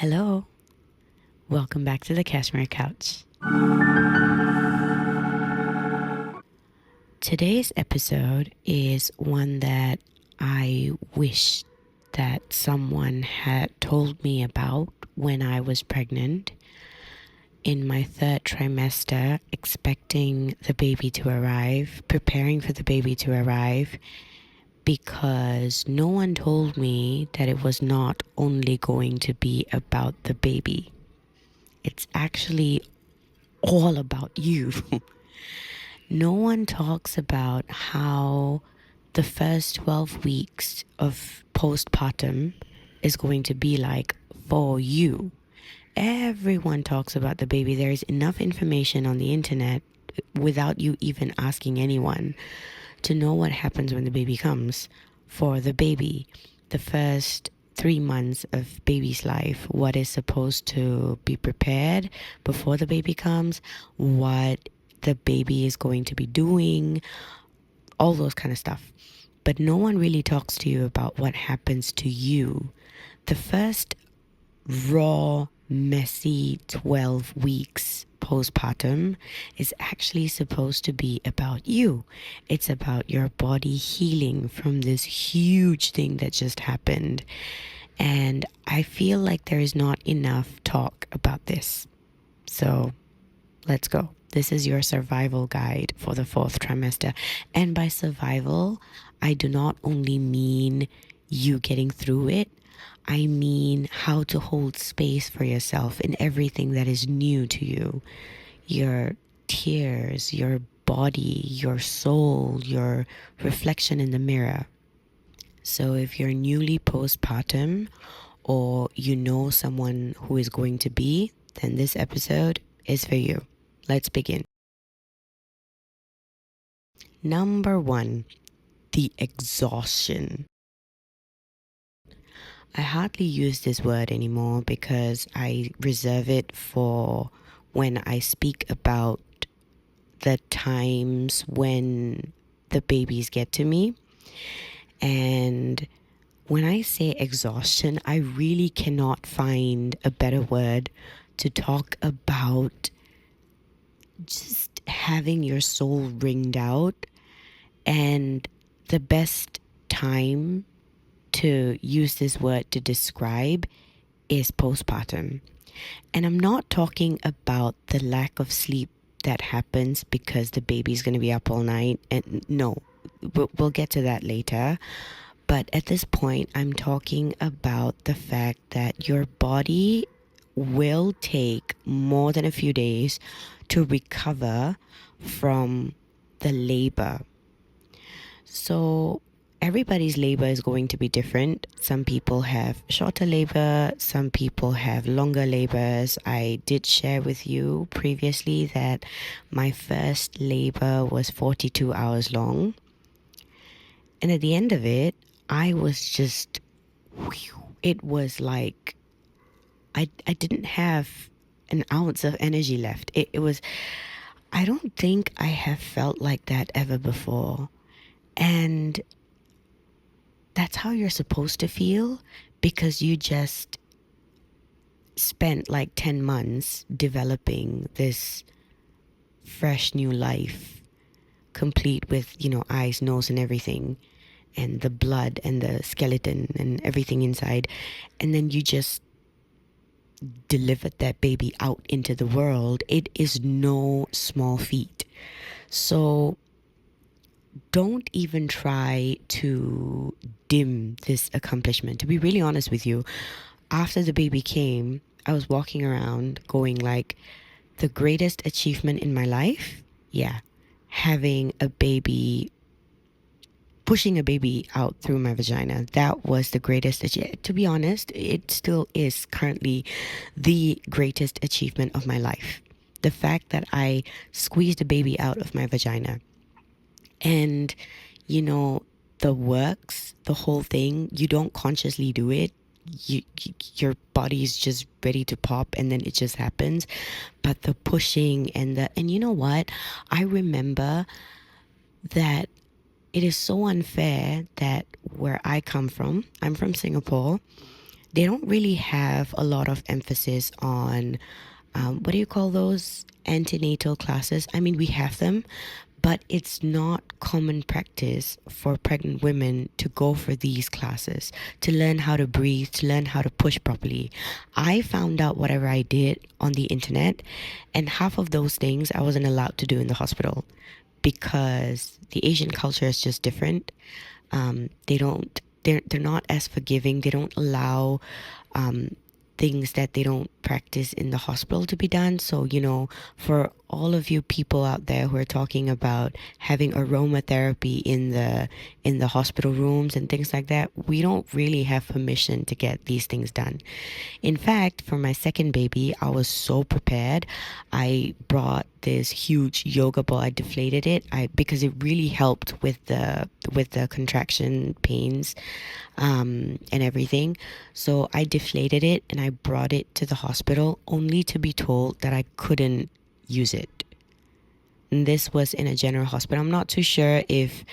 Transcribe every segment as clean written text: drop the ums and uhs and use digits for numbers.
Hello, welcome back to the Cashmere Couch. Today's episode is one that I wish that someone had told me about when I was pregnant in my third trimester, expecting the baby to arrive, preparing for the baby to arrive, because no one told me that it was not only going to be about the baby. It's actually all about you. No one talks about how the first 12 weeks of postpartum is going to be like for you. Everyone talks about the baby. There is enough information on the internet without you even asking anyone to know what happens when the baby comes. For the baby, the first 3 months of baby's life, what is supposed to be prepared before the baby comes, what the baby is going to be doing, all those kind of stuff. But no one really talks to you about what happens to you. The first raw, messy 12 weeks postpartum is actually supposed to be about you. It's about your body healing from this huge thing that just happened. And I feel like there is not enough talk about this. So let's go. This is your survival guide for the fourth trimester. And by survival, I do not only mean you getting through it. I mean how to hold space for yourself in everything that is new to you. Your tears, your body, your soul, your reflection in the mirror. So if you're newly postpartum or you know someone who is going to be, then this episode is for you. Let's begin. Number 1, the exhaustion. I hardly use this word anymore because I reserve it for when I speak about the times when the babies get to me. And when I say exhaustion, I really cannot find a better word to talk about just having your soul wringed out. And the best time to use this word to describe is postpartum. And I'm not talking about the lack of sleep that happens because the baby's going to be up all night. And no, we'll get to that later. But at this point, I'm talking about the fact that your body will take more than a few days to recover from the labor. So everybody's labor is going to be different. Some people have shorter labor, some people have longer labors. I did share with you previously that my first labor was 42 hours long. And at the end of it, I was just, it was like, I didn't have an ounce of energy left. It was, I don't think I have felt like that ever before. And that's how you're supposed to feel, because you just spent like 10 months developing this fresh new life, complete with, eyes, nose, and everything, and the blood and the skeleton and everything inside. And then you just delivered that baby out into the world. It is no small feat. So don't even try to dim this accomplishment. To be really honest with you, after the baby came, I was walking around going like, the greatest achievement in my life? Yeah, having a baby, pushing a baby out through my vagina. That was the greatest achievement. To be honest, it still is currently the greatest achievement of my life. The fact that I squeezed a baby out of my vagina. And, the works, the whole thing, you don't consciously do it. Your body is just ready to pop, and then it just happens. But the pushing and you know what? I remember that it is so unfair that where I come from, I'm from Singapore. they don't really have a lot of emphasis on, what do you call those, antenatal classes. I mean, we have them, but it's not common practice for pregnant women to go for these classes, to learn how to breathe, to learn how to push properly. I found out whatever I did on the internet, and half of those things I wasn't allowed to do in the hospital because the Asian culture is just different. They're not as forgiving. They don't allow um, things that they don't practice in the hospital to be done. So, for all of you people out there who are talking about having aromatherapy in the hospital rooms and things like that, we don't really have permission to get these things done. In fact, for my second baby, I was so prepared. I brought this huge yoga ball. I deflated it. Because it really helped with the contraction pains, and everything. So I deflated it and I brought it to the hospital, only to be told that I couldn't use it. And this was in a general hospital. I'm not too sure if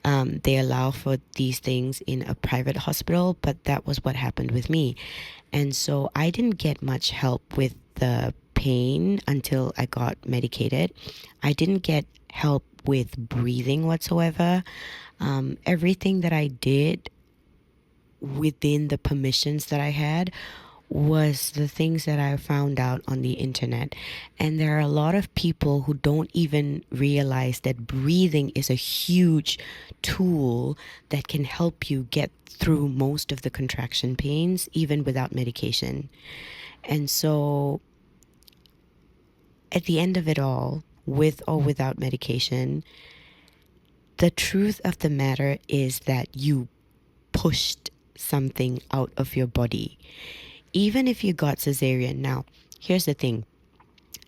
they allow for these things in a private hospital, but that was what happened with me. And so I didn't get much help with the pain until I got medicated. I didn't get help with breathing whatsoever. Everything that I did within the permissions that I had was the things that I found out on the internet. And there are a lot of people who don't even realize that breathing is a huge tool that can help you get through most of the contraction pains, even without medication. And so at the end of it all, with or without medication, the truth of the matter is that you pushed something out of your body. Even if you got cesarean. Now, here's the thing.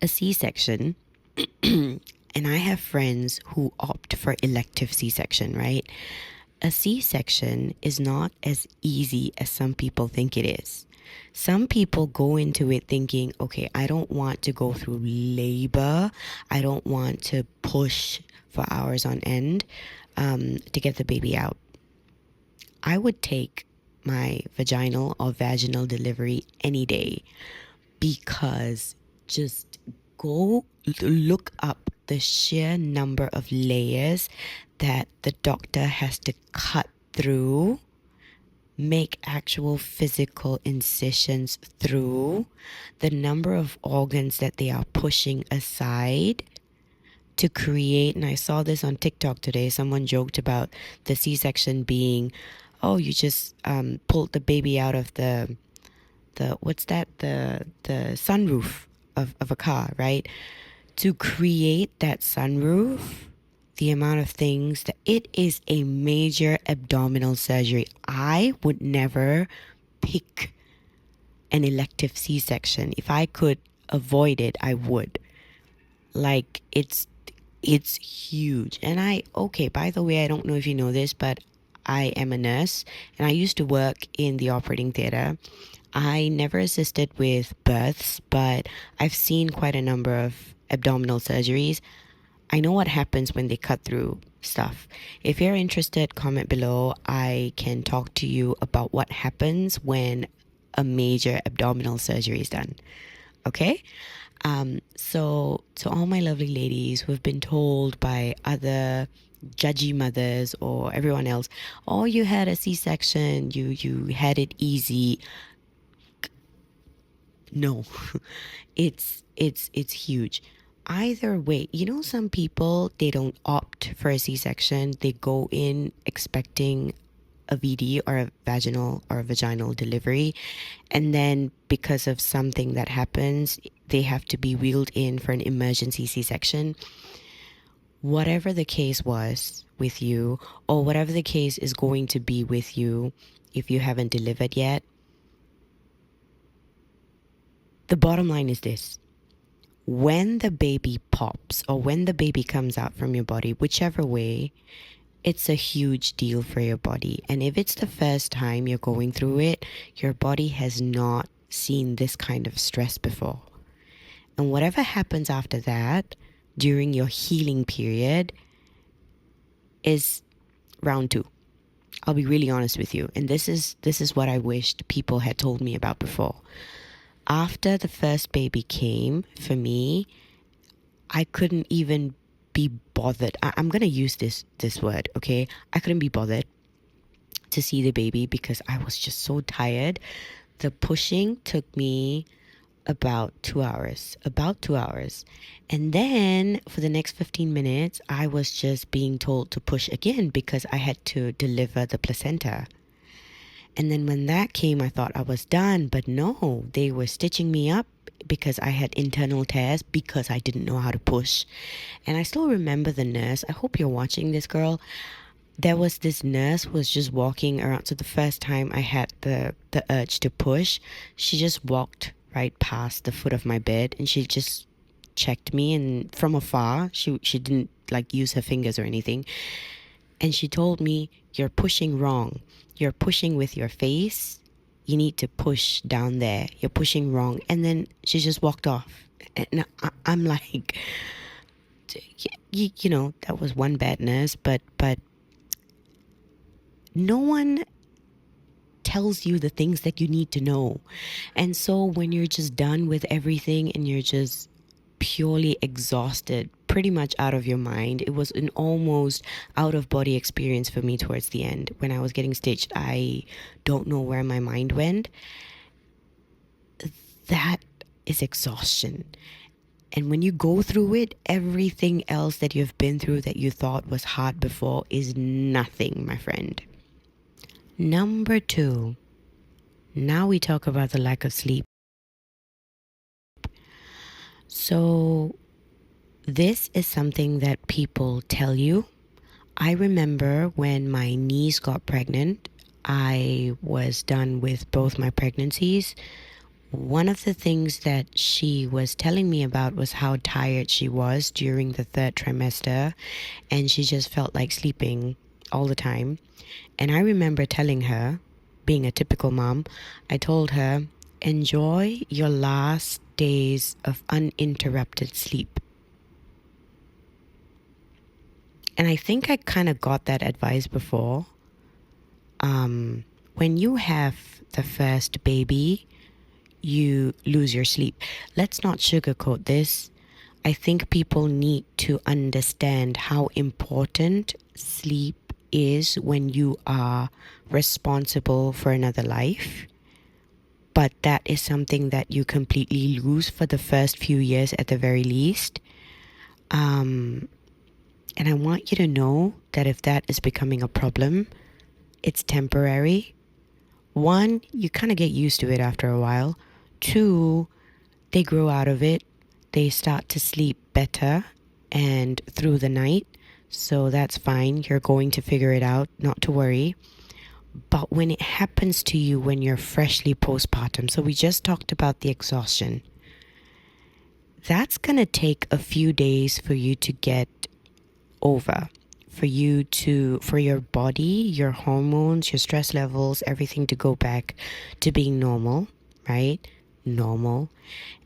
A C-section, and I have friends who opt for elective C-section, right? A C-section is not as easy as some people think it is. Some people go into it thinking, okay, I don't want to go through labor. I don't want to push for hours on end to get the baby out. I would take my vaginal or vaginal delivery any day, because just go look up the sheer number of layers that the doctor has to cut through, make actual physical incisions through, the number of organs that they are pushing aside to create. And I saw this on TikTok today. Someone joked about the C-section being, oh, you just pulled the baby out of the what's that, the sunroof of a car, right? To create that sunroof, the amount of things that it is, a major abdominal surgery. I would never pick an elective C-section. If I could avoid it, I would. Like, it's huge. And okay, by the way, I don't know if you know this, but I am a nurse and I used to work in the operating theater. I never assisted with births, but I've seen quite a number of abdominal surgeries. I know what happens when they cut through stuff. If you're interested, comment below. I can talk to you about what happens when a major abdominal surgery is done. Okay? So to all my lovely ladies who have been told by other judgy mothers or everyone else, oh, you had a C-section, you had it easy. No, it's huge. Either way, some people, they don't opt for a C-section. They go in expecting a VD or a vaginal delivery, and then because of something that happens, they have to be wheeled in for an emergency C-section. Whatever the case was with you, or whatever the case is going to be with you if you haven't delivered yet, the bottom line is this. When the baby pops, or when the baby comes out from your body, whichever way, it's a huge deal for your body. And if it's the first time you're going through it, your body has not seen this kind of stress before. And whatever happens after that, during your healing period, is round two. I'll be really honest with you. And this is what I wished people had told me about before. After the first baby came for me, I couldn't even be bothered. I'm gonna use this word, okay? I couldn't be bothered to see the baby because I was just so tired. The pushing took me about 2 hours, about 2 hours. And then for the next 15 minutes, I was just being told to push again because I had to deliver the placenta. And then when that came, I thought I was done, but no, they were stitching me up because I had internal tears because I didn't know how to push. And I still remember the nurse. I hope you're watching this, girl. There was this nurse who was just walking around. So the first time I had the urge to push, she just walked right past the foot of my bed and she just checked me, and from afar, she didn't like use her fingers or anything, and she told me, "You're pushing wrong. You're pushing with your face. You need to push down there. You're pushing wrong." And then she just walked off. And I'm like, you know, that was one bad nurse, but no one tells you the things that you need to know. And so when you're just done with everything and you're just purely exhausted, pretty much out of your mind, it was an almost out of body experience for me towards the end. When I was getting stitched, I don't know where my mind went. That is exhaustion. And when you go through it, everything else that you've been through that you thought was hard before is nothing, my friend. Number 2, now we talk about the lack of sleep. So this is something that people tell you. I remember when my niece got pregnant, I was done with both my pregnancies. One of the things that she was telling me about was how tired she was during the third trimester, and she just felt like sleeping all the time. And I remember telling her, being a typical mom, I told her, enjoy your last days of uninterrupted sleep. And I think I kind of got that advice before. When you have the first baby, you lose your sleep. Let's not sugarcoat this. I think people need to understand how important sleep is when you are responsible for another life. But that is something that you completely lose for the first few years at the very least. And I want you to know that if that is becoming a problem, it's temporary. 1, you kind of get used to it after a while. 2, they grow out of it. They start to sleep better and through the night. So that's fine. You're going to figure it out, not to worry. But when it happens to you when you're freshly postpartum, so we just talked about the exhaustion, that's going to take a few days for you to get over, for your body, your hormones, your stress levels, everything to go back to being normal, right? Normal.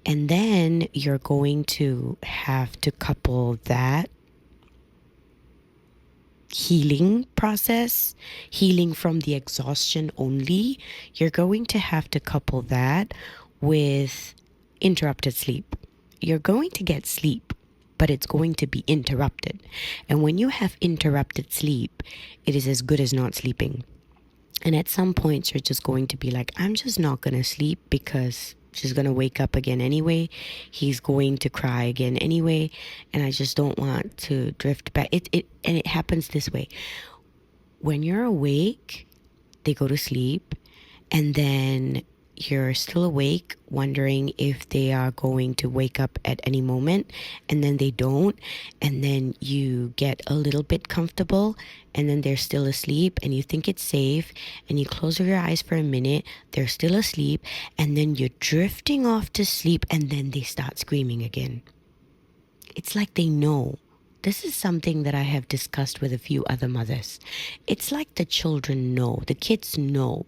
And then you're going to have to couple that healing process, healing from the exhaustion only. You're going to have to couple that with interrupted sleep. You're going to get sleep, but it's going to be interrupted. And when you have interrupted sleep, it is as good as not sleeping. And at some points, you're just going to be like, I'm just not going to sleep because she's going to wake up again anyway. He's going to cry again anyway. And I just don't want to drift back. And it happens this way. When you're awake, they go to sleep. And then you're still awake, wondering if they are going to wake up at any moment, and then they don't, and then you get a little bit comfortable, and then they're still asleep, and you think it's safe, and you close your eyes for a minute, they're still asleep, and then you're drifting off to sleep, and then they start screaming again. It's like they know. This is something that I have discussed with a few other mothers. It's like the children know, the kids know,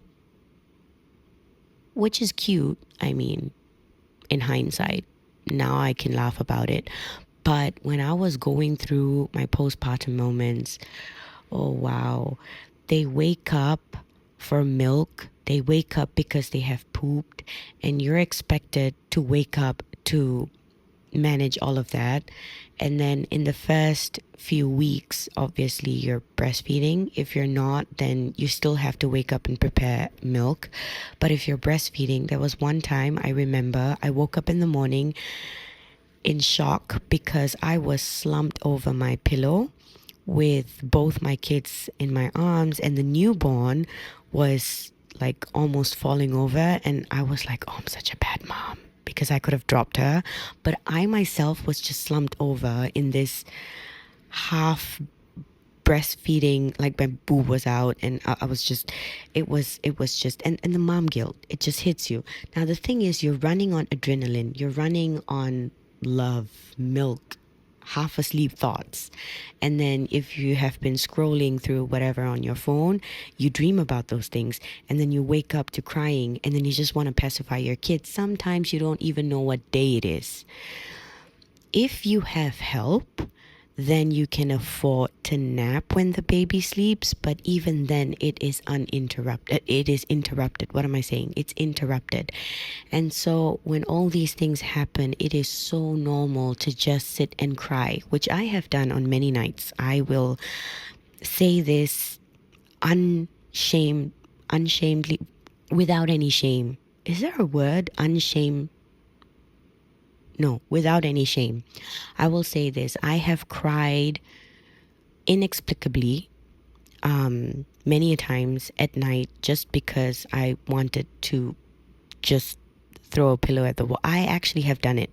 which is cute. I mean, in hindsight, now I can laugh about it. But when I was going through my postpartum moments, oh wow, they wake up for milk, they wake up because they have pooped, and you're expected to wake up to manage all of that. And then in the first few weeks, obviously you're breastfeeding. If you're not, then you still have to wake up and prepare milk. But if you're breastfeeding, there was one time I remember I woke up in the morning in shock because I was slumped over my pillow with both my kids in my arms, and the newborn was like almost falling over, and I was like, oh, I'm such a bad mom because I could have dropped her, but I myself was just slumped over in this half breastfeeding, like my boob was out, and I was just, it was just, and the mom guilt, it just hits you. Now the thing is, you're running on adrenaline, you're running on love, milk, half asleep thoughts. And then if you have been scrolling through whatever on your phone, you dream about those things, and then you wake up to crying, and then you just want to pacify your kids. Sometimes you don't even know what day it is. If you have help, then you can afford to nap when the baby sleeps, but even then it is uninterrupted. It is interrupted. What am I saying? It's interrupted. And so when all these things happen, it is so normal to just sit and cry, which I have done on many nights. I will say this unshamedly, without any shame. Is there a word? Unshamed? No, without any shame. I will say this. I have cried inexplicably many a times at night just because I wanted to just throw a pillow at the wall. I actually have done it,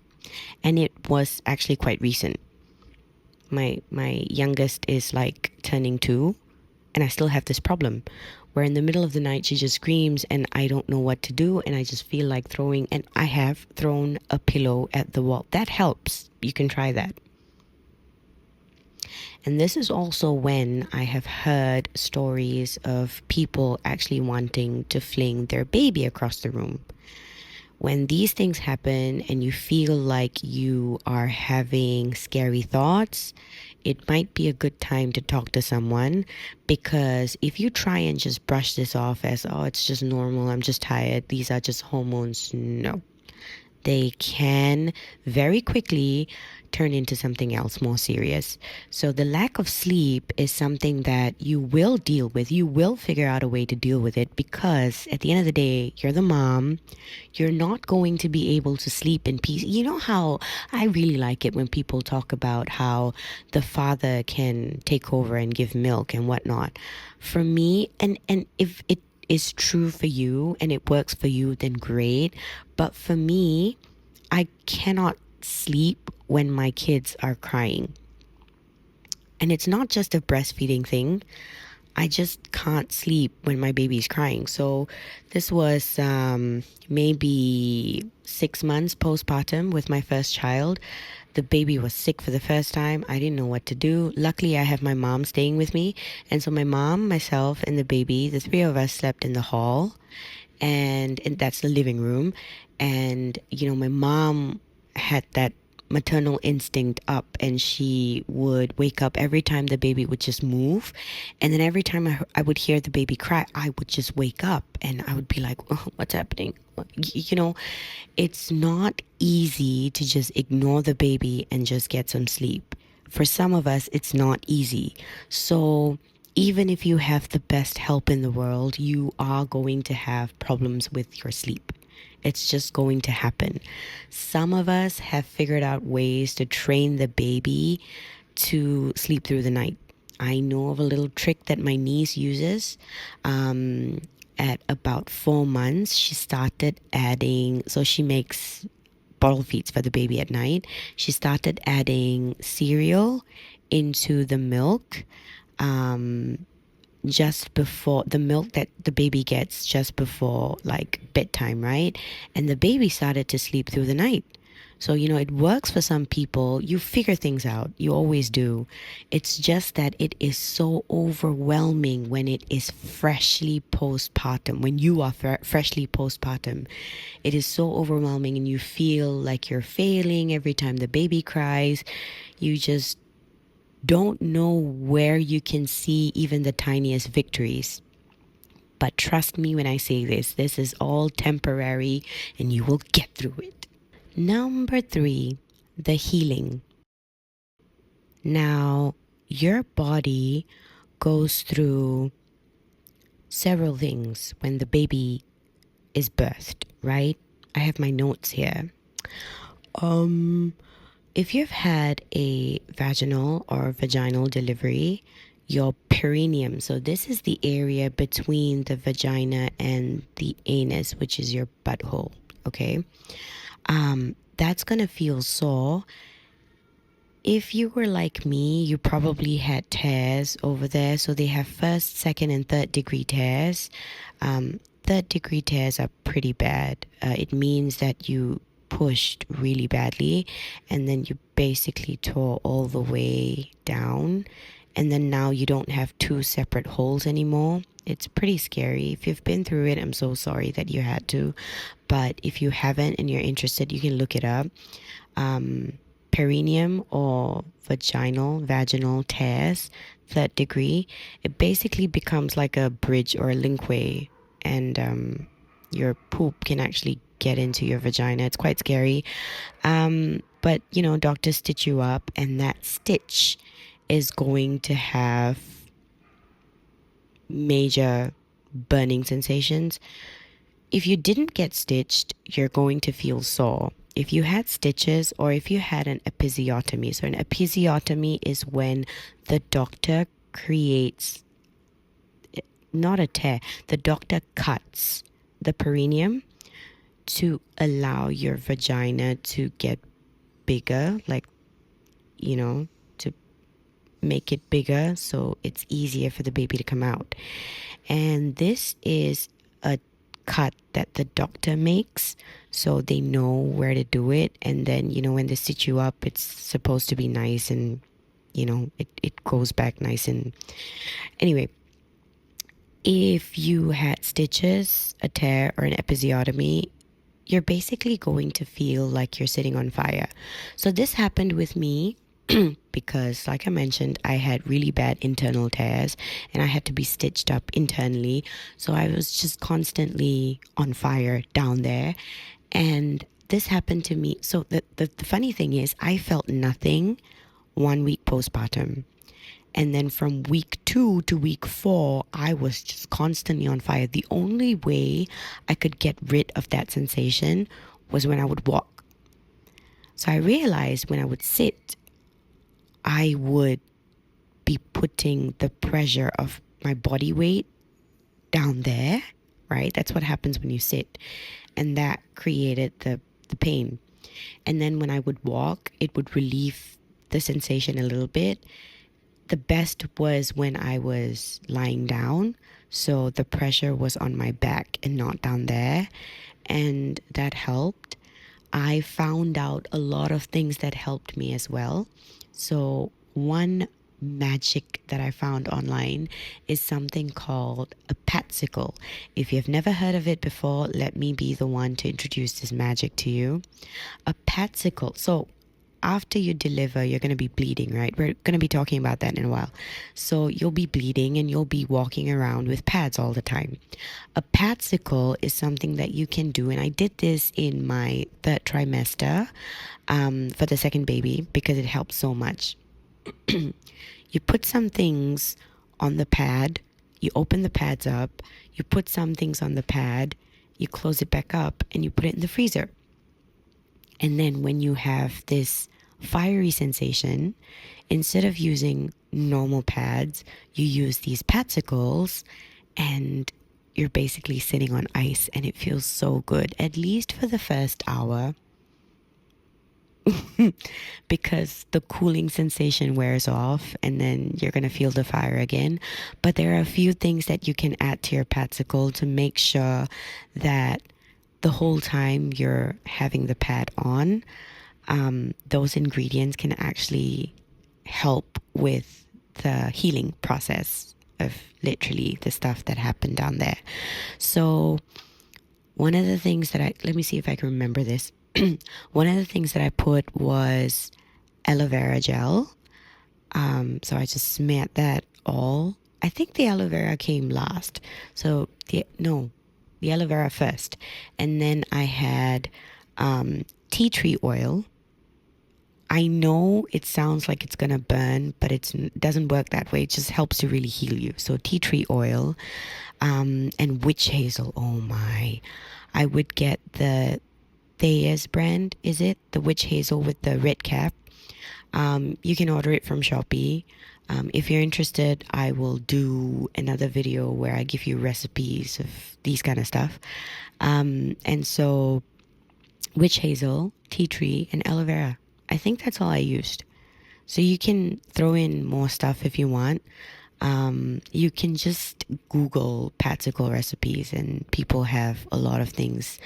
and it was actually quite recent. My youngest is like turning 2, and I still have this problem where in the middle of the night she just screams and I don't know what to do, and I just feel like throwing, and I have thrown a pillow at the wall. That helps. You can try that. And this is also when I have heard stories of people actually wanting to fling their baby across the room. When these things happen and you feel like you are having scary thoughts, it might be a good time to talk to someone, because if you try and just brush this off as, oh, it's just normal, I'm just tired, these are just hormones, no. They can very quickly turn into something else more serious. So the lack of sleep is something that you will deal with. You will figure out a way to deal with it, because at the end of the day, you're the mom. You're not going to be able to sleep in peace. You know how I really like it when people talk about how the father can take over and give milk and whatnot. For me, and if it is true for you and it works for you, then great. But for me, I cannot sleep when my kids are crying. And it's not just a breastfeeding thing. I just can't sleep when my baby's crying. So this was maybe 6 months postpartum with my first child. The baby was sick for the first time. I didn't know what to do. Luckily, I have my mom staying with me. And so my mom, myself, and the baby, the three of us slept in the hall. And that's the living room. And, you know, my mom had that maternal instinct up, and she would wake up every time the baby would just move. And then every time I would hear the baby cry, I would just wake up and I would be like, oh, what's happening? You know, it's not easy to just ignore the baby and just get some sleep. For some of us, it's not easy. So even if you have the best help in the world, you are going to have problems with your sleep. It's just going to happen. Some of us have figured out ways to train the baby to sleep through the night. I know of a little trick that my niece uses. At about 4 months, she started adding, so she makes bottle feeds for the baby at night. She started adding cereal into the milk. Just before the milk that the baby gets just before like bedtime, right? And the baby started to sleep through the night. So, you know, it works for some people. You figure things out. You always do. It's just that it is so overwhelming when it is freshly postpartum, when you are freshly postpartum. It is so overwhelming and you feel like you're failing every time the baby cries. You just don't know where you can see even the tiniest victories. But trust me when I say this is all temporary and you will get through it. Number three, the healing. Now, your body goes through several things when the baby is birthed, right? I have my notes here. If you've had a vaginal delivery, your perineum, so this is the area between the vagina and the anus, which is your butthole, okay? That's gonna feel sore. If you were like me, you probably had tears over there. So they have first, second, and third degree tears. Third degree tears are pretty bad. It means that you pushed really badly and then you basically tore all the way down. And then now you don't have two separate holes anymore. It's pretty scary. If you've been through it, I'm so sorry that you had to. But if you haven't and you're interested, you can look it up. Perineum or vaginal tears, third degree, it basically becomes like a bridge or a linkway, and your poop can actually get into your vagina. It's quite scary. But doctors stitch you up, and that stitch is going to have major burning sensations. If you didn't get stitched, you're going to feel sore. If you had stitches or if you had an episiotomy, so an episiotomy is when the doctor creates, not a tear, the doctor cuts the perineum to allow your vagina to get bigger, to make it bigger so it's easier for the baby to come out. And this is a cut that the doctor makes so they know where to do it. And then when they stitch you up, it's supposed to be nice, and it goes back nice. And anyway, if you had stitches, a tear, or an episiotomy, you're basically going to feel like you're sitting on fire. So this happened with me because, like I mentioned, I had really bad internal tears and I had to be stitched up internally. So I was just constantly on fire down there. And this happened to me. So the funny thing is, I felt nothing 1 week postpartum. And then from week 2 to week 4, I was just constantly on fire. The only way I could get rid of that sensation was when I would walk. So I realized when I would sit, I would be putting the pressure of my body weight down there, right? That's what happens when you sit. And that created the pain. And then when I would walk, it would relieve the sensation a little bit. The best was when I was lying down. So the pressure was on my back and not down there. And that helped. I found out a lot of things that helped me as well. So one magic that I found online is something called a patsicle. If you've never heard of it before, let me be the one to introduce this magic to you. A patsicle. So after you deliver, you're going to be bleeding, right? We're going to be talking about that in a while. So you'll be bleeding and you'll be walking around with pads all the time. A patsicle is something that you can do. And I did this in my third trimester for the second baby because it helps so much. You put some things on the pad, you open the pads up, you put some things on the pad, you close it back up, and you put it in the freezer. And then when you have this fiery sensation, instead of using normal pads, you use these patsicles, and you're basically sitting on ice, and it feels so good, at least for the first hour. Because the cooling sensation wears off and then you're going to feel the fire again. But there are a few things that you can add to your patsicle to make sure that the whole time you're having the pad on, those ingredients can actually help with the healing process of literally the stuff that happened down there. So one of the things that let me see if I can remember this. One of the things that I put was aloe vera gel. So I just smeared that all. I think the aloe vera came last. So the aloe vera first. And then I had tea tree oil. I know it sounds like it's gonna burn, but it doesn't work that way. It just helps to really heal you. So tea tree oil, and witch hazel. Oh my! I would get the Thayer's brand. Is it the witch hazel with the red cap? You can order it from Shopee. If you're interested, I will do another video where I give you recipes of these kind of stuff. And so witch hazel, tea tree, and aloe vera. I think that's all I used. So you can throw in more stuff if you want. You can just Google Patsicle recipes, and people have a lot of things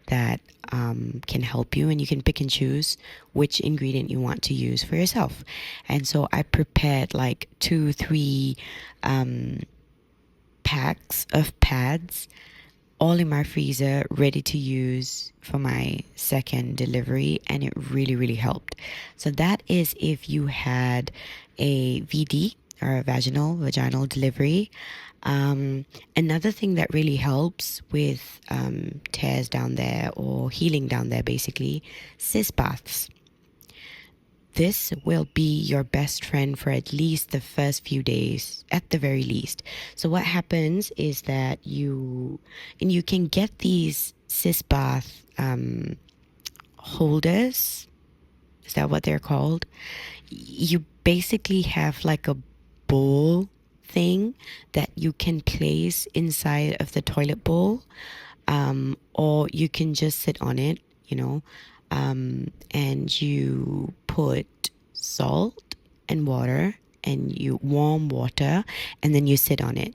that can help you, and you can pick and choose which ingredient you want to use for yourself. And so I prepared like 2-3 packs of pads, all in my freezer, ready to use for my second delivery, and it really, really helped. So that is if you had a VD, or a vaginal delivery. Another thing that really helps with tears down there or healing down there, basically, cis baths. This will be your best friend for at least the first few days, at the very least. So what happens is that you can get these cis bath holders. Is that what they're called? You basically have like a bowl thing that you can place inside of the toilet bowl, or you can just sit on it, and you put salt and water, and you warm water, and then you sit on it,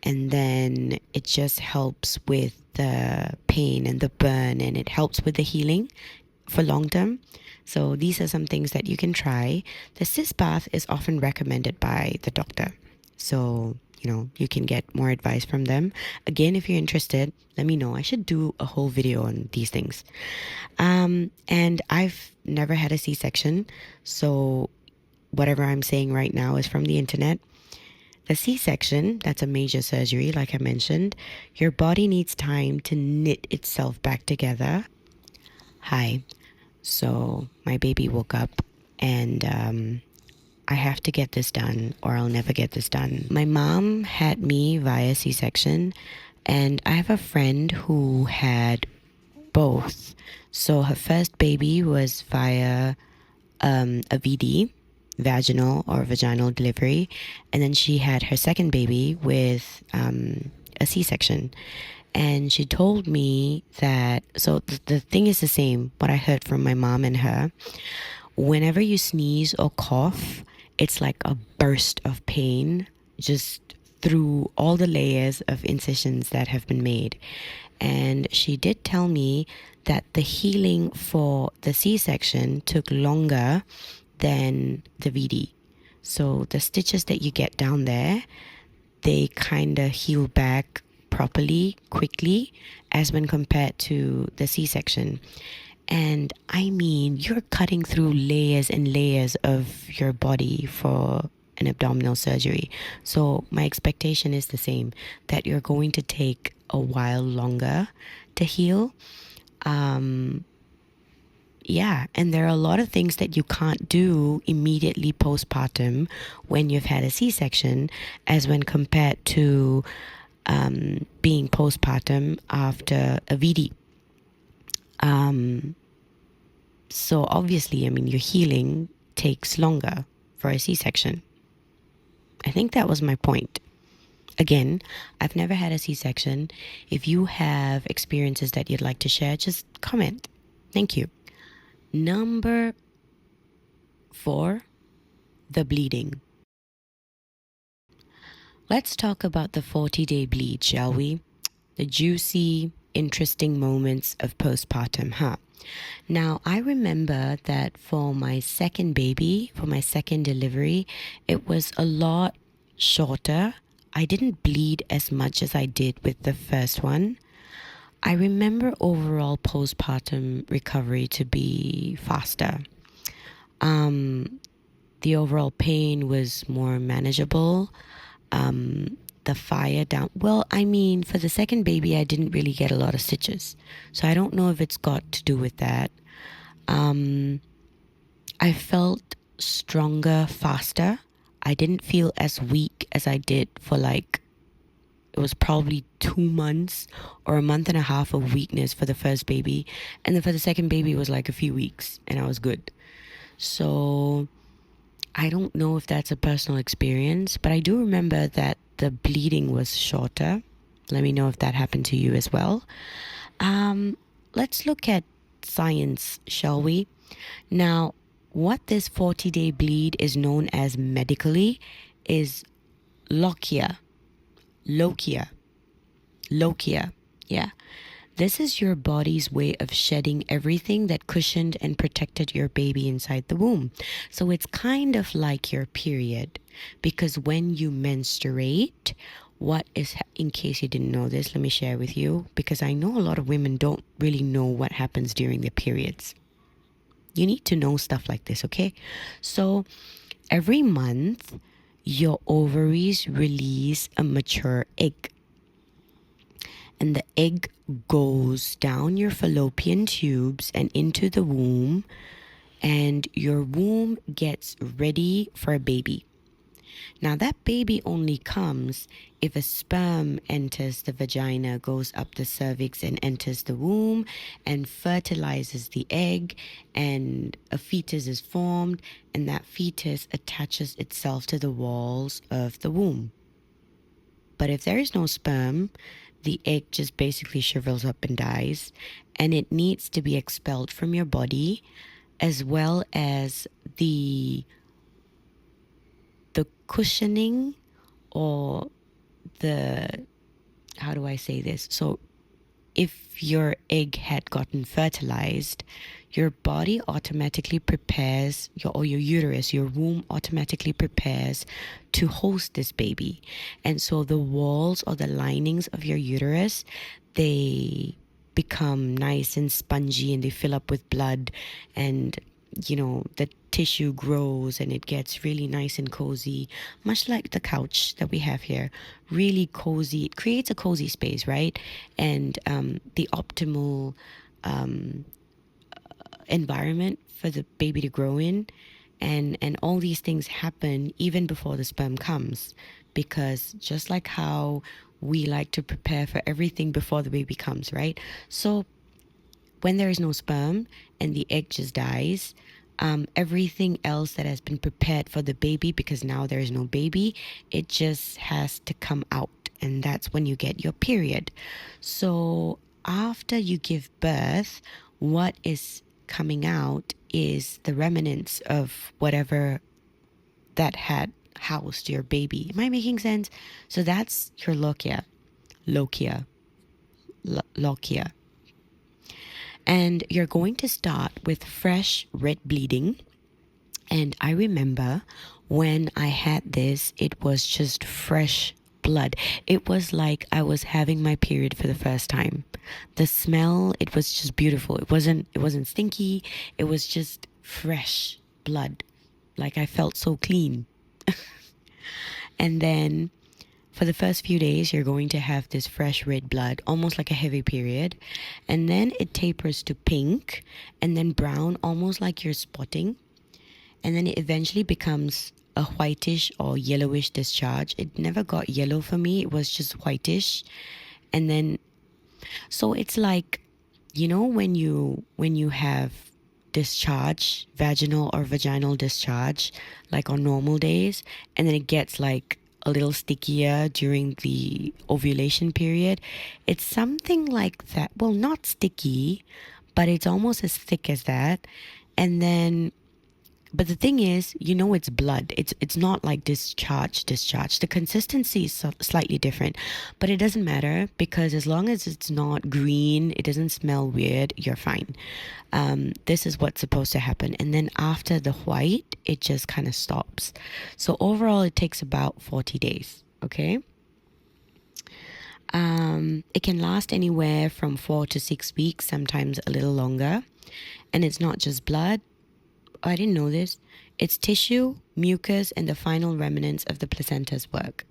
and then it just helps with the pain and the burn, and it helps with the healing for long term. So these are some things that you can try. The cis bath is often recommended by the doctor, so you can get more advice from them. Again, if you're interested, let me know. I should do a whole video on these things. And I've never had a C-section, so whatever I'm saying right now is from the internet. The C-section, that's a major surgery, like I mentioned. Your body needs time to knit itself back together. Hi. So my baby woke up, and I have to get this done or I'll never get this done. My mom had me via C-section, and I have a friend who had both. So her first baby was via a VD, vaginal or vaginal delivery, and then she had her second baby with a C-section. And she told me that, so the thing is the same, what I heard from my mom and her. Whenever you sneeze or cough, it's like a burst of pain just through all the layers of incisions that have been made. And she did tell me that the healing for the C-section took longer than the VD. So the stitches that you get down there, they kind of heal back properly, quickly, as when compared to the C-section. And I mean, you're cutting through layers and layers of your body for an abdominal surgery. So my expectation is the same, that you're going to take a while longer to heal. Yeah, and there are a lot of things that you can't do immediately postpartum when you've had a C-section, as when compared to being postpartum after a VD. So obviously, I mean, your healing takes longer for a C-section. I think that was my point. Again, I've never had a C-section. If you have experiences that you'd like to share, just comment. Thank you. Number 4, the bleeding. Let's talk about the 40-day bleed, shall we? The juicy, interesting moments of postpartum, huh? Now, I remember that for my second baby, for my second delivery, it was a lot shorter. I didn't bleed as much as I did with the first one. I remember overall postpartum recovery to be faster. The overall pain was more manageable. The fire down. Well, I mean, for the second baby, I didn't really get a lot of stitches. So I don't know if it's got to do with that. Um, I felt stronger faster. I didn't feel as weak as I did for like, it was probably 2 months or a month and a half of weakness for the first baby. And then for the second baby, it was like a few weeks and I was good. So I don't know if that's a personal experience, but I do remember that the bleeding was shorter. Let me know if that happened to you as well. Um, let's look at science, shall we? Now, what this 40-day bleed is known as medically is lochia. Lochia. Lochia. Yeah. This is your body's way of shedding everything that cushioned and protected your baby inside the womb. So it's kind of like your period, because when you menstruate, in case you didn't know this, let me share with you, because I know a lot of women don't really know what happens during their periods. You need to know stuff like this, okay? So every month, your ovaries release a mature egg. And the egg goes down your fallopian tubes and into the womb, and your womb gets ready for a baby. Now, that baby only comes if a sperm enters the vagina, goes up the cervix, and enters the womb and fertilizes the egg, and a fetus is formed, and that fetus attaches itself to the walls of the womb. But if there is no sperm, the egg just basically shrivels up and dies, and it needs to be expelled from your body, as well as the cushioning, or the, how do I say this? So if your egg had gotten fertilized, your body automatically prepares, your uterus, your womb automatically prepares to host this baby. And so the walls or the linings of your uterus, they become nice and spongy and they fill up with blood, and the tissue grows and it gets really nice and cozy, much like the couch that we have here. Really cozy. It creates a cozy space, right? And the optimal environment for the baby to grow in. And all these things happen even before the sperm comes, because just like how we like to prepare for everything before the baby comes, right? So when there is no sperm and the egg just dies, everything else that has been prepared for the baby, because now there is no baby, it just has to come out. And that's when you get your period. So after you give birth, what is coming out is the remnants of whatever that had housed your baby. Am I making sense? So that's your lochia. Lochia. Lochia. And you're going to start with fresh red bleeding. And I remember when I had this, it was just fresh blood. It was like I was having my period for the first time. The smell, it was just beautiful. It wasn't stinky. It was just fresh blood. Like I felt so clean. And then for the first few days, you're going to have this fresh red blood, almost like a heavy period. And then it tapers to pink and then brown, almost like you're spotting. And then it eventually becomes a whitish or yellowish discharge. It never got yellow for me. It was just whitish. And then, so it's like, when you have discharge, vaginal or vaginal discharge, like on normal days, and then it gets like a little stickier during the ovulation period. It's something like that. Well, not sticky, but it's almost as thick as that. And then, but the thing is, it's blood. It's not like discharge. The consistency is slightly different, but it doesn't matter, because as long as it's not green, it doesn't smell weird, you're fine. This is what's supposed to happen. And then after the white, it just kind of stops. So overall, it takes about 40 days. Okay. It can last anywhere from 4 to 6 weeks, sometimes a little longer. And it's not just blood. I didn't know this. It's tissue, mucus, and the final remnants of the placenta's work.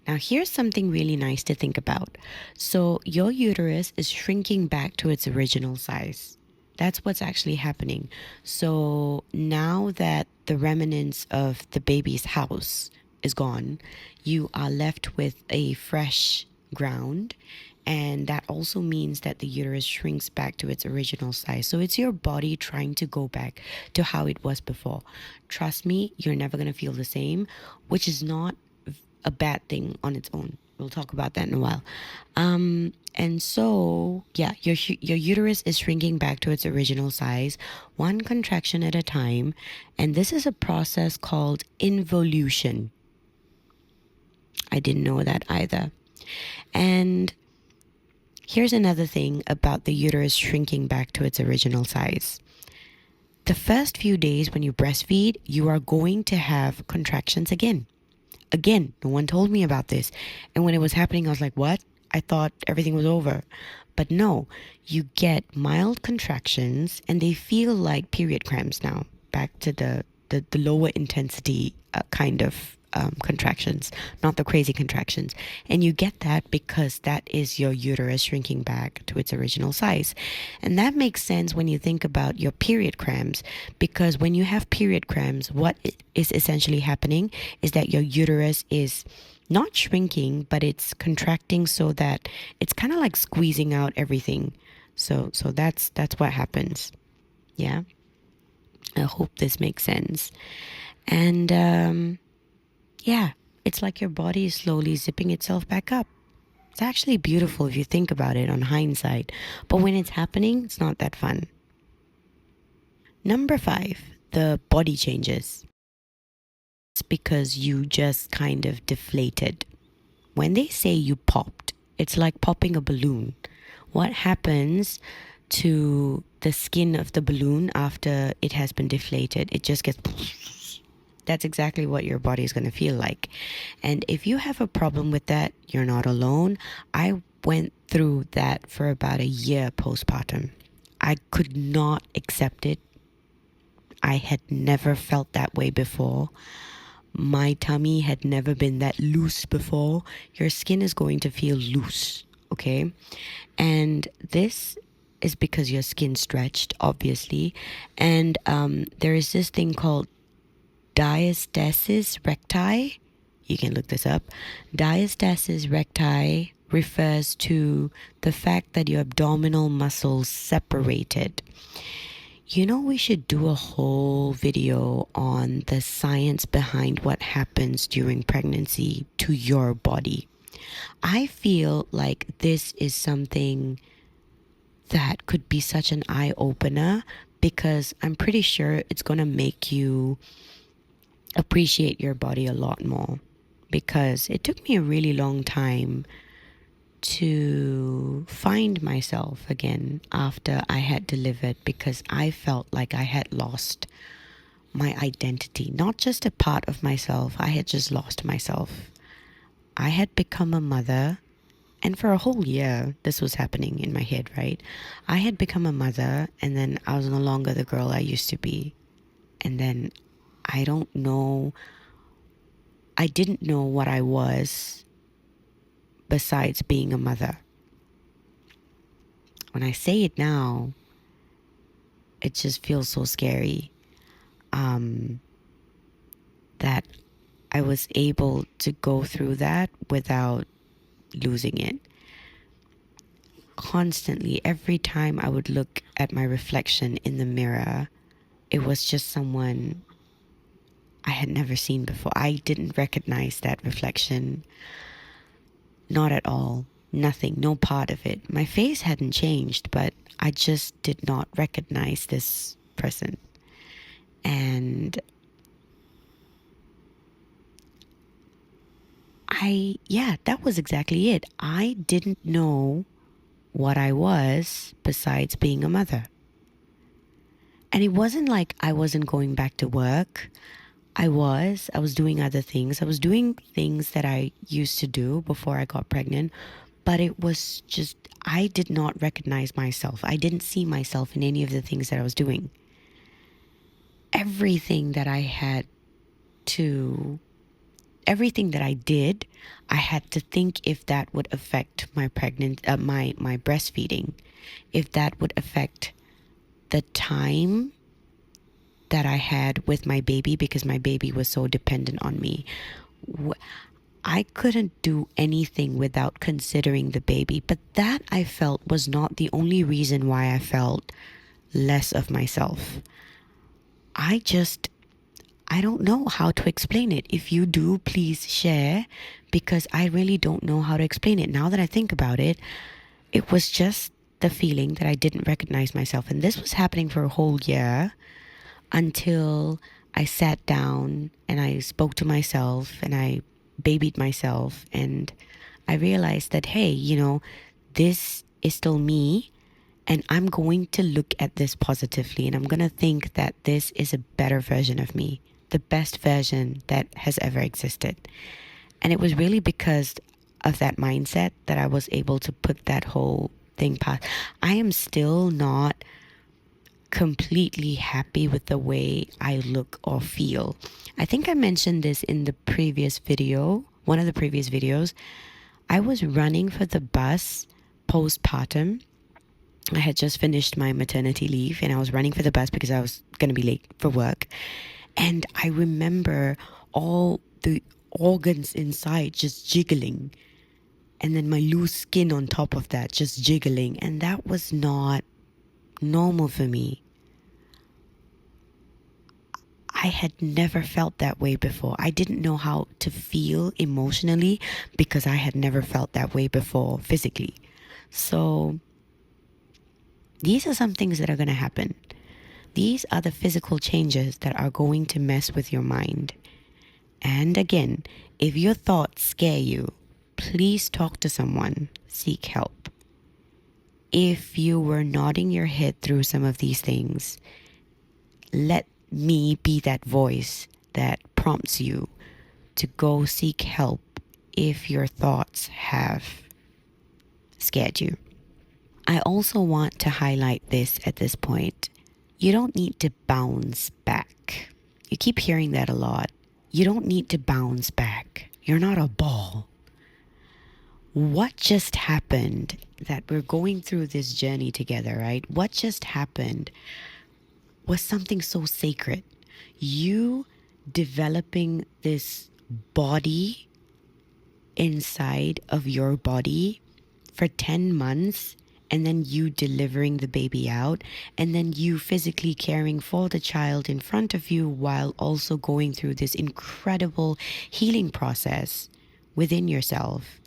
Now, here's something really nice to think about. So, your uterus is shrinking back to its original size. That's what's actually happening. So, now that the remnants of the baby's house is gone, you are left with a fresh ground. And that also means that the uterus shrinks back to its original size. So it's your body trying to go back to how it was before. Trust me, you're never going to feel the same, which is not a bad thing on its own. We'll talk about that in a while. And so, yeah, your uterus is shrinking back to its original size, one contraction at a time. And this is a process called involution. I didn't know that either. And here's another thing about the uterus shrinking back to its original size. The first few days when you breastfeed, you are going to have contractions again. Again, no one told me about this. And when it was happening, I was like, what? I thought everything was over. But no, you get mild contractions and they feel like period cramps now. Back to the lower intensity kind of contractions, not the crazy contractions. And you get that because that is your uterus shrinking back to its original size. And that makes sense when you think about your period cramps, because when you have period cramps, what is essentially happening is that your uterus is not shrinking, but it's contracting so that it's kind of like squeezing out everything. So that's what happens. Yeah. I hope this makes sense. And yeah, it's like your body is slowly zipping itself back up. It's actually beautiful if you think about it on hindsight. But when it's happening, it's not that fun. Number 5, the body changes. It's because you just kind of deflated. When they say you popped, it's like popping a balloon. What happens to the skin of the balloon after it has been deflated? It just gets... That's exactly what your body is going to feel like. And if you have a problem with that, you're not alone. I went through that for about a year postpartum. I could not accept it. I had never felt that way before. My tummy had never been that loose before. Your skin is going to feel loose, okay? And this is because your skin stretched, obviously. And there is this thing called diastasis recti. You can look this up. Diastasis recti refers to the fact that your abdominal muscles separated. You know, we should do a whole video on the science behind what happens during pregnancy to your body. I feel like this is something that could be such an eye-opener, because I'm pretty sure it's going to make you appreciate your body a lot more, because it took me a really long time to find myself again after I had delivered, because I felt like I had lost my identity, not just a part of myself. I had just lost myself. I had become a mother, and for a whole year this was happening in my head, right? I had become a mother, and then I was no longer the girl I used to be. And then I didn't know what I was besides being a mother. When I say it now, it just feels so scary, that I was able to go through that without losing it. Constantly, every time I would look at my reflection in the mirror, it was just someone I had never seen before. I didn't recognize that reflection. Not at all. Nothing. No part of it. My face hadn't changed, but I just did not recognize this person. And that was exactly it. I didn't know what I was besides being a mother. And it wasn't like I wasn't going back to work. I was doing other things. I was doing things that I used to do before I got pregnant, but it was just, I did not recognize myself. I didn't see myself in any of the things that I was doing. everything that I did, I had to think if that would affect my my breastfeeding, if that would affect the time that I had with my baby, because my baby was so dependent on me. I couldn't do anything without considering the baby, but that, I felt, was not the only reason why I felt less of myself. I don't know how to explain it. If you do, please share, because I really don't know how to explain it. Now that I think about it, it was just the feeling that I didn't recognize myself. And this was happening for a whole year, until I sat down and I spoke to myself and I babied myself, and I realized that, hey, this is still me, and I'm going to look at this positively, and I'm going to think that this is a better version of me, the best version that has ever existed. And it was really because of that mindset that I was able to put that whole thing past. I am still not completely happy with the way I look or feel. I think I mentioned this in the previous video, one of the previous videos. I was running for the bus postpartum. I had just finished my maternity leave and I was running for the bus because I was going to be late for work. And I remember all the organs inside just jiggling, and then my loose skin on top of that just jiggling. And that was not normal for me. I had never felt that way before. I didn't know how to feel emotionally because I had never felt that way before physically. So these are some things that are going to happen. These are the physical changes that are going to mess with your mind. And again, if your thoughts scare you, please talk to someone. Seek help. If you were nodding your head through some of these things, let me be that voice that prompts you to go seek help if your thoughts have scared you. I also want to highlight this at this point. You don't need to bounce back. You keep hearing that a lot. You don't need to bounce back. You're not a ball. What just happened, that we're going through this journey together, right? What just happened was something so sacred. You developing this body inside of your body for 10 months, and then you delivering the baby out, and then you physically caring for the child in front of you while also going through this incredible healing process within yourself.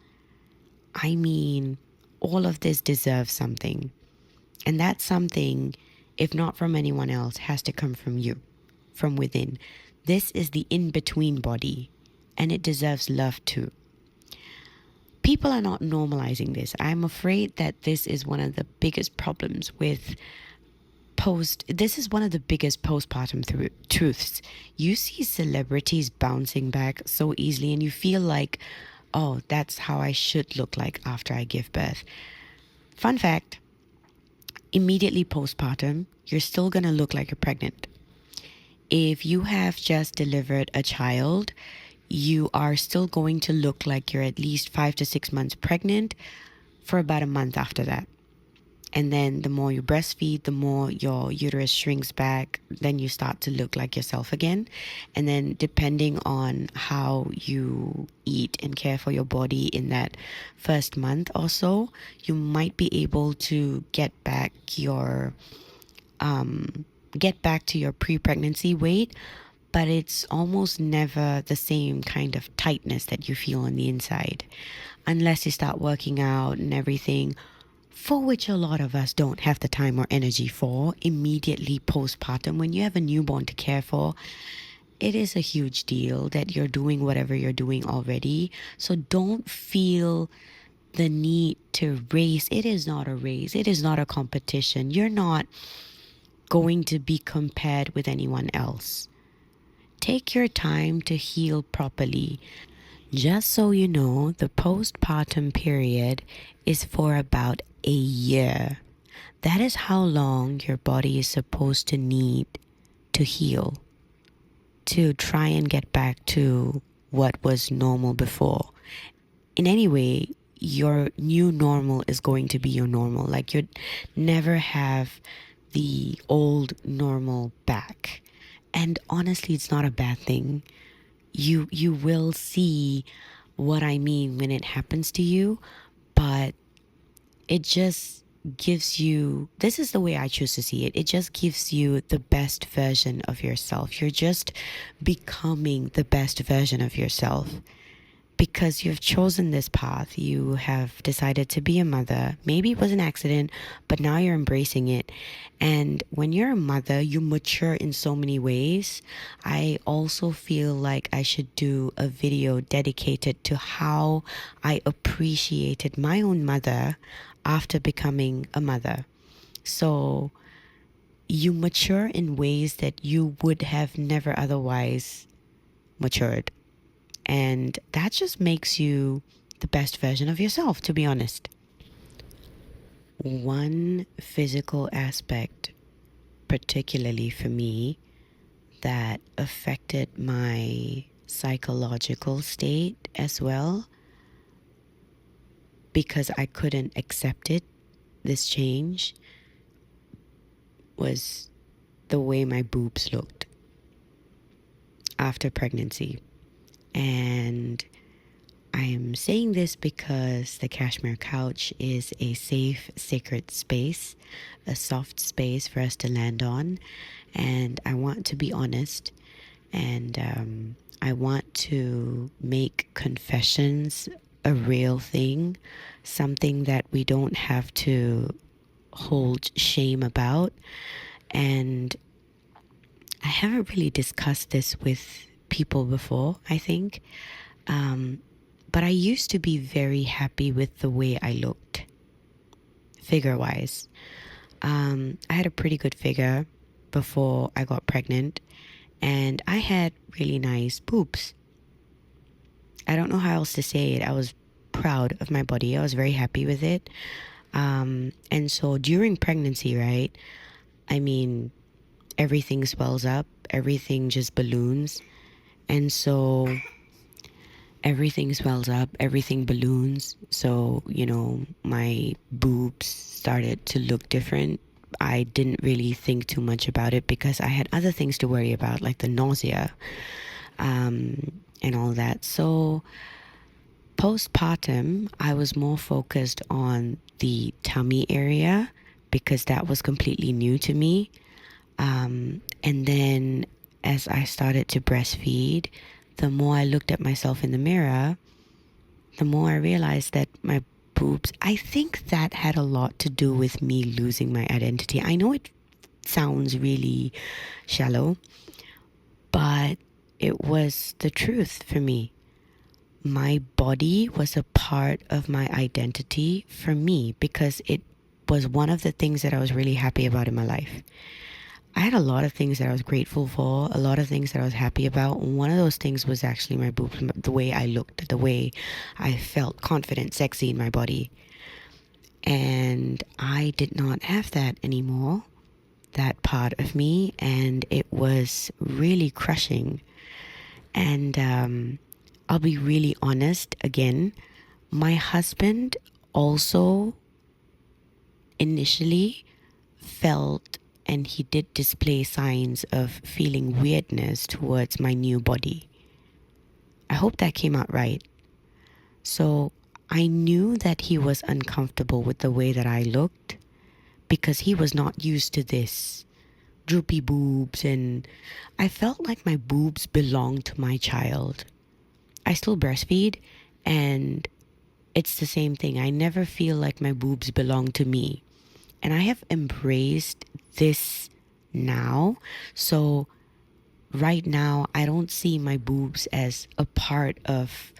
I mean, all of this deserves something. And that something, if not from anyone else, has to come from you, from within. This is the in-between body, and it deserves love too. People are not normalizing this. I'm afraid that this is one of the biggest problems with this is one of the biggest postpartum truths. You see celebrities bouncing back so easily, and you feel like, oh, that's how I should look like after I give birth. Fun fact, immediately postpartum, you're still going to look like you're pregnant. If you have just delivered a child, you are still going to look like you're at least 5 to 6 months pregnant for about a month after that. And then the more you breastfeed, the more your uterus shrinks back, then you start to look like yourself again. And then depending on how you eat and care for your body in that first month or so, you might be able to get back to your pre-pregnancy weight, but it's almost never the same kind of tightness that you feel on the inside, unless you start working out and everything, for which a lot of us don't have the time or energy for immediately postpartum. When you have a newborn to care for, it is a huge deal that you're doing whatever you're doing already. So don't feel the need to race. It is not a race. It is not a competition. You're not going to be compared with anyone else. Take your time to heal properly. Just so you know, the postpartum period is for about a year. That is how long your body is supposed to need to to heal, to try and get back to what was normal before. In any way, your new normal is going to be your normal. Like, you'd never have the old normal back. And honestly, it's not a bad thing. You will see what I mean when it happens to you, but it just gives you, this is the way I choose to see it. It just gives you the best version of yourself. You're just becoming the best version of yourself because you've chosen this path. You have decided to be a mother. Maybe it was an accident, but now you're embracing it. And when you're a mother, you mature in so many ways. I also feel like I should do a video dedicated to how I appreciated my own mother after becoming a mother. So you mature in ways that you would have never otherwise matured. And that just makes you the best version of yourself, to be honest. One physical aspect, particularly for me, that affected my psychological state as well, because I couldn't accept it, this change, was the way my boobs looked after pregnancy. And I'm saying this because the Cashmere Couch is a safe, sacred space, a soft space for us to land on. And I want to be honest, and I want to make confessions a real thing, something that we don't have to hold shame about. And I haven't really discussed this with people before, I think. But I used to be very happy with the way I looked, figure-wise. I had a pretty good figure before I got pregnant, and I had really nice boobs. I don't know how else to say it. I was proud of my body. I was very happy with it. And so during pregnancy, right, I mean, everything swells up, everything just balloons. And so everything swells up, everything balloons. So, my boobs started to look different. I didn't really think too much about it because I had other things to worry about, like the nausea, and all that. So postpartum, I was more focused on the tummy area because that was completely new to me. And then as I started to breastfeed, the more I looked at myself in the mirror, the more I realized that my boobs, I think that had a lot to do with me losing my identity. I know it sounds really shallow, but it was the truth for me. My body was a part of my identity for me because it was one of the things that I was really happy about in my life. I had a lot of things that I was grateful for, a lot of things that I was happy about. One of those things was actually my boobs, the way I looked, the way I felt confident, sexy in my body. And I did not have that anymore, that part of me, and it was really crushing. And I'll be really honest again, my husband also initially felt, and he did display signs of feeling weirdness towards my new body. I hope that came out right. So I knew that he was uncomfortable with the way that I looked because he was not used to this droopy boobs, and I felt like my boobs belonged to my child. I still breastfeed, and it's the same thing. I never feel like my boobs belong to me. And I have embraced this now. So right now, I don't see my boobs as a part of,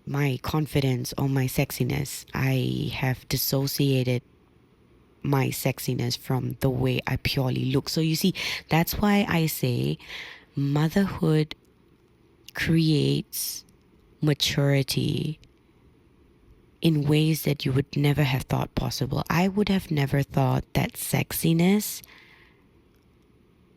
my confidence or my sexiness. I have dissociated my sexiness from the way I purely look. So you see, that's why I say motherhood creates maturity in ways that you would never have thought possible. I would have never thought that sexiness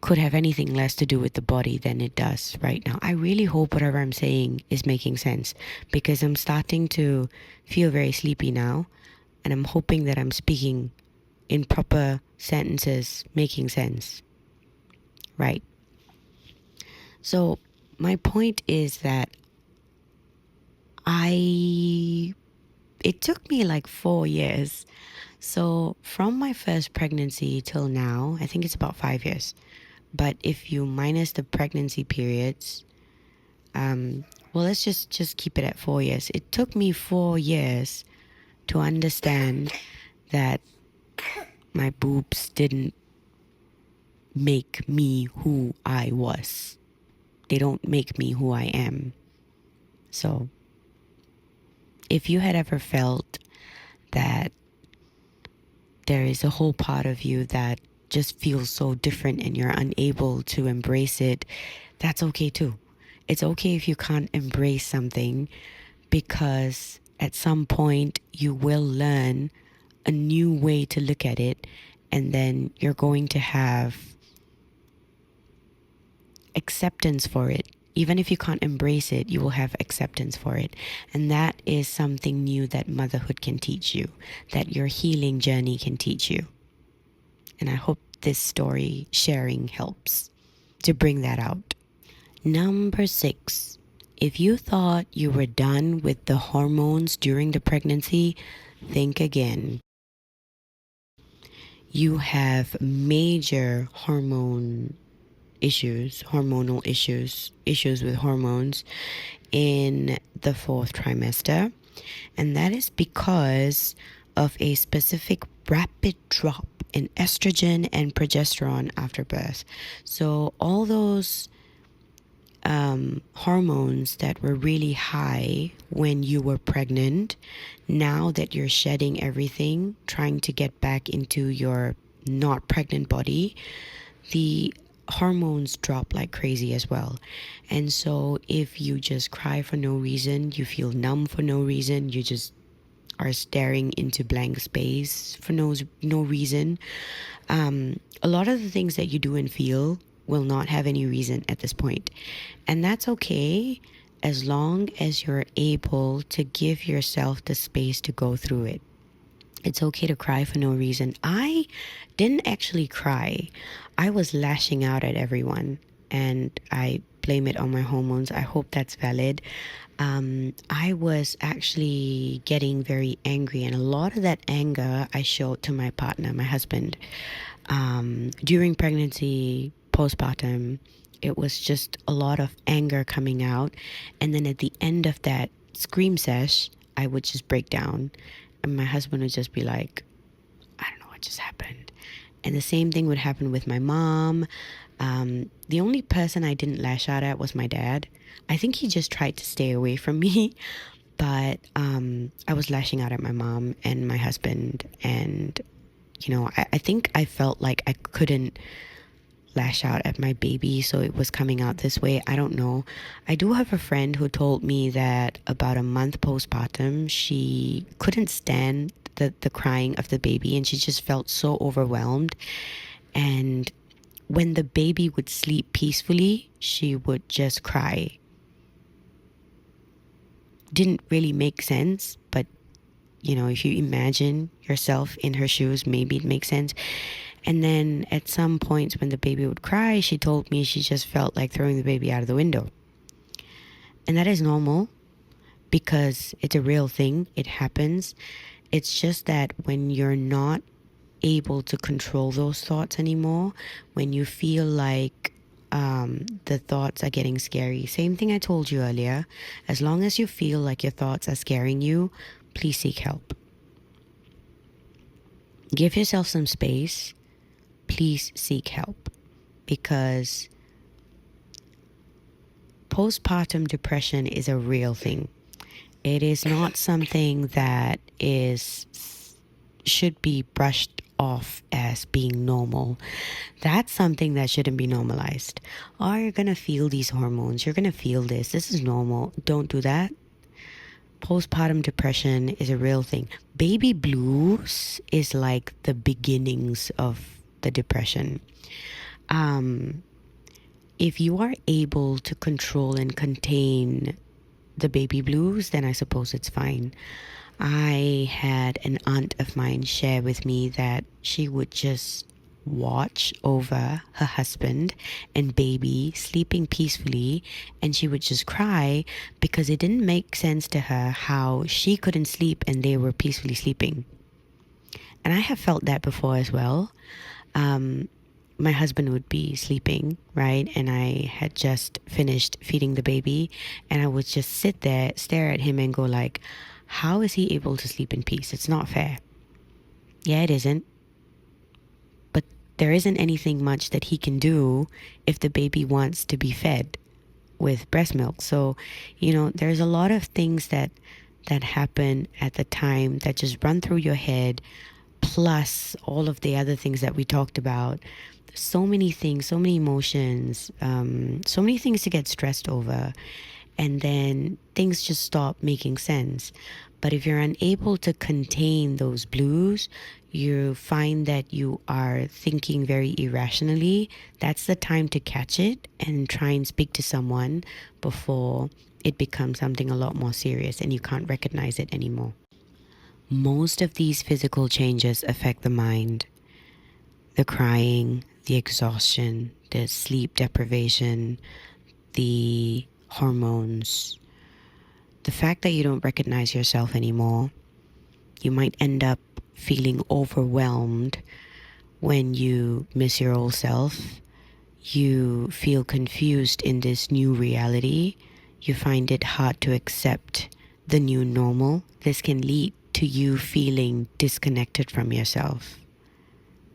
could have anything less to do with the body than it does right now. I really hope whatever I'm saying is making sense, because I'm starting to feel very sleepy now, and I'm hoping that I'm speaking in proper sentences, making sense. Right. So my point is that it took me like 4 years. So from my first pregnancy till now, I think it's about 5 years. But if you minus the pregnancy periods, well, let's just keep it at 4 years. It took me 4 years to understand that my boobs didn't make me who I was. They don't make me who I am. So if you had ever felt that there is a whole part of you that just feels so different and you're unable to embrace it, that's okay too. It's okay if you can't embrace something, because at some point you will learn a new way to look at it, and then you're going to have acceptance for it. Even if you can't embrace it, you will have acceptance for it. And that is something new that motherhood can teach you, that your healing journey can teach you. And I hope this story sharing helps to bring that out. Number 6, if you thought you were done with the hormones during the pregnancy, think again. You have major hormonal issues with hormones in the 4th trimester. And that is because of a specific rapid drop in estrogen and progesterone after birth. So all those hormones that were really high when you were pregnant, now that you're shedding everything, trying to get back into your not pregnant body, the hormones drop like crazy as well. And so if you just cry for no reason, you feel numb for no reason, you just are staring into blank space for no reason, a lot of the things that you do and feel will not have any reason at this point. And that's okay, as long as you're able to give yourself the space to go through it. It's okay to cry for no reason. I didn't actually cry. I was lashing out at everyone, and I blame it on my hormones. I hope that's valid. I was actually getting very angry, and a lot of that anger I showed to my partner, my husband. During pregnancy, postpartum, it was just a lot of anger coming out. And then at the end of that scream sesh, I would just break down. And my husband would just be like, I don't know what just happened. And the same thing would happen with my mom. The only person I didn't lash out at was my dad. I think he just tried to stay away from me. But I was lashing out at my mom and my husband. And, I think I felt like I couldn't lash out at my baby, so it was coming out this way. I don't know. I do have a friend who told me that about a month postpartum, she couldn't stand the crying of the baby, and she just felt so overwhelmed. And when the baby would sleep peacefully, she would just cry. Didn't really make sense, but if you imagine yourself in her shoes, maybe it makes sense. And then at some points when the baby would cry, she told me she just felt like throwing the baby out of the window. And that is normal, because it's a real thing. It happens. It's just that when you're not able to control those thoughts anymore, when you feel like the thoughts are getting scary, same thing I told you earlier, as long as you feel like your thoughts are scaring you, please seek help. Give yourself some space. Please seek help, because postpartum depression is a real thing. It is not something that should be brushed off as being normal. That's something that shouldn't be normalized. Oh, you're gonna feel these hormones, you're gonna feel this is normal. Don't do that. Postpartum depression is a real thing. Baby blues is like the beginnings of the depression. If you are able to control and contain the baby blues, then I suppose it's fine. I had an aunt of mine share with me that she would just watch over her husband and baby sleeping peacefully, and she would just cry because it didn't make sense to her how she couldn't sleep and they were peacefully sleeping. And I have felt that before as well. My husband would be sleeping, right? And I had just finished feeding the baby, and I would just sit there, stare at him and go like, how is he able to sleep in peace? It's not fair. Yeah, it isn't. But there isn't anything much that he can do if the baby wants to be fed with breast milk. So, there's a lot of things that happen at the time that just run through your head, plus all of the other things that we talked about. So many things, so many emotions, so many things to get stressed over, and then things just stop making sense. But if you're unable to contain those blues, you find that you are thinking very irrationally, that's the time to catch it and try and speak to someone before it becomes something a lot more serious and you can't recognize it anymore. Most of these physical changes affect the mind. The crying, the exhaustion, the sleep deprivation, the hormones, the fact that you don't recognize yourself anymore. You might end up feeling overwhelmed when you miss your old self. You feel confused in this new reality. You find it hard to accept the new normal. This can lead to you feeling disconnected from yourself.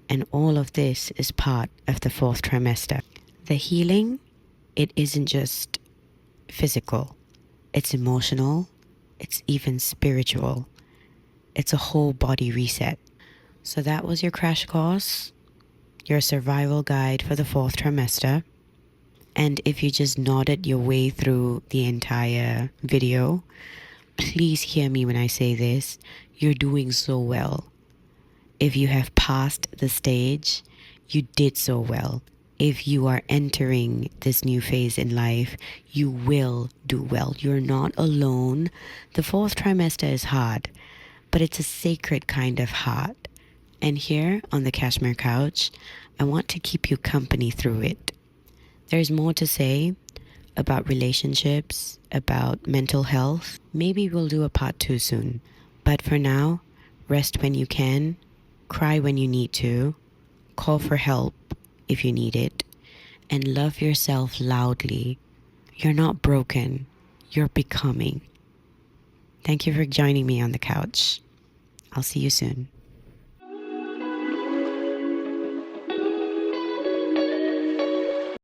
And all of this is part of the fourth trimester. The healing, it isn't just physical, it's emotional, it's even spiritual. It's a whole body reset. So that was your crash course, your survival guide for the fourth trimester. And if you just nodded your way through the entire video, please hear me when I say this. You're doing so well. If you have passed the stage, you did so well. If you are entering this new phase in life, you will do well. You're not alone. The fourth trimester is hard, but it's a sacred kind of hard. And here on the Cashmere Couch, I want to keep you company through it. There's more to say about relationships, about mental health. Maybe we'll do a part 2 soon. But for now, rest when you can, cry when you need to, call for help if you need it, and love yourself loudly. You're not broken, you're becoming. Thank you for joining me on the couch. I'll see you soon.